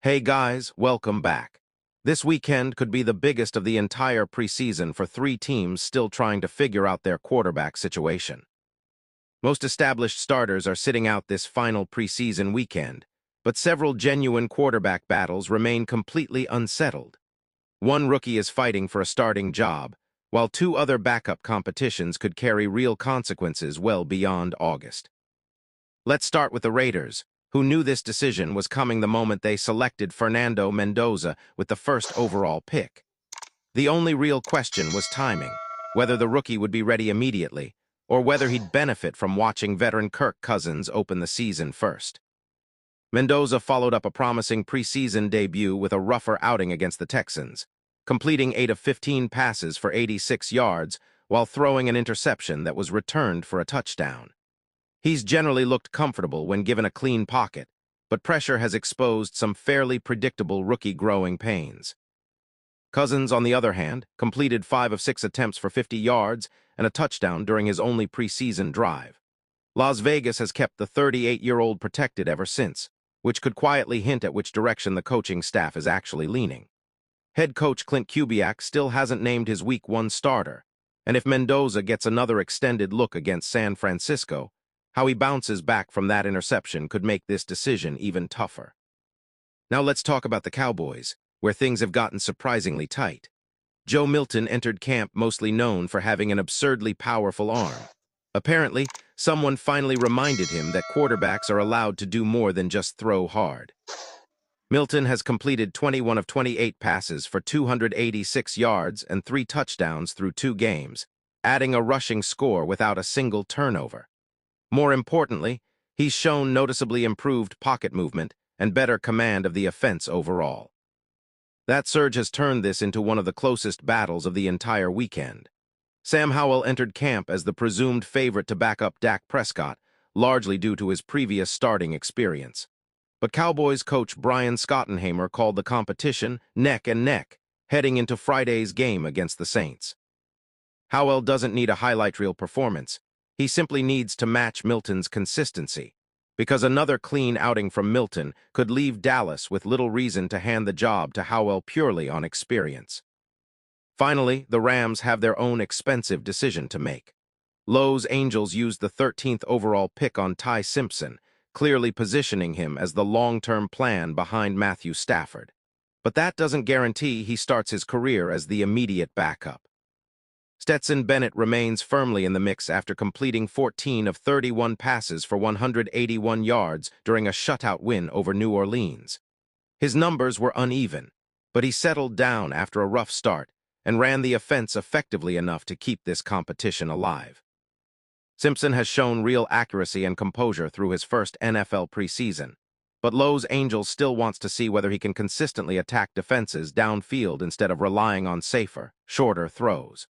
Hey guys, welcome back. This weekend could be the biggest of the entire preseason for three teams still trying to figure out their quarterback situation. Most established starters are sitting out this final preseason weekend, but several genuine quarterback battles remain completely unsettled. One rookie is fighting for a starting job, while two other backup competitions could carry real consequences well beyond August. Let's start with the Raiders, who knew this decision was coming the moment they selected Fernando Mendoza with the first overall pick. The only real question was timing, whether the rookie would be ready immediately, or whether he'd benefit from watching veteran Kirk Cousins open the season first. Mendoza followed up a promising preseason debut with a rougher outing against the Texans, completing 8 of 15 passes for 86 yards while throwing an interception that was returned for a touchdown. He's generally looked comfortable when given a clean pocket, but pressure has exposed some fairly predictable rookie growing pains. Cousins, on the other hand, completed 5 of 6 attempts for 50 yards and a touchdown during his only preseason drive. Las Vegas has kept the 38-year-old protected ever since, which could quietly hint at which direction the coaching staff is actually leaning. Head coach Clint Kubiak still hasn't named his Week 1 starter, and if Mendoza gets another extended look against San Francisco, how he bounces back from that interception could make this decision even tougher. Now let's talk about the Cowboys, where things have gotten surprisingly tight. Joe Milton entered camp mostly known for having an absurdly powerful arm. Apparently, someone finally reminded him that quarterbacks are allowed to do more than just throw hard. Milton has completed 21 of 28 passes for 286 yards and 3 touchdowns through 2 games, adding a rushing score without a single turnover. More importantly, he's shown noticeably improved pocket movement and better command of the offense overall. That surge has turned this into one of the closest battles of the entire weekend. Sam Howell entered camp as the presumed favorite to back up Dak Prescott, largely due to his previous starting experience. But Cowboys coach Brian Schottenheimer called the competition neck and neck, heading into Friday's game against the Saints. Howell doesn't need a highlight reel performance. He simply needs to match Milton's consistency, because another clean outing from Milton could leave Dallas with little reason to hand the job to Howell purely on experience. Finally, the Rams have their own expensive decision to make. Los Angeles used the 13th overall pick on Ty Simpson, clearly positioning him as the long-term plan behind Matthew Stafford. But that doesn't guarantee he starts his career as the immediate backup. Stetson Bennett remains firmly in the mix after completing 14 of 31 passes for 181 yards during a shutout win over New Orleans. His numbers were uneven, but he settled down after a rough start and ran the offense effectively enough to keep this competition alive. Simpson has shown real accuracy and composure through his first NFL preseason, but Los Angeles still wants to see whether he can consistently attack defenses downfield instead of relying on safer, shorter throws.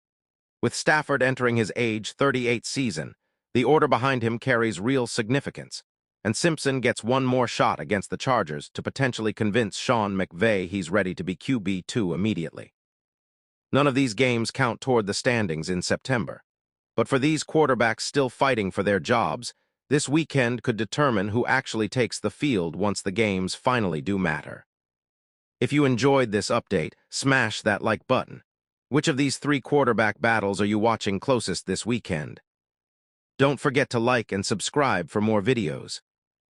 With Stafford entering his age 38 season, the order behind him carries real significance, and Simpson gets one more shot against the Chargers to potentially convince Sean McVay he's ready to be QB2 immediately. None of these games count toward the standings in September, but for these quarterbacks still fighting for their jobs, this weekend could determine who actually takes the field once the games finally do matter. If you enjoyed this update, smash that like button. Which of these 3 quarterback battles are you watching closest this weekend? Don't forget to like and subscribe for more videos.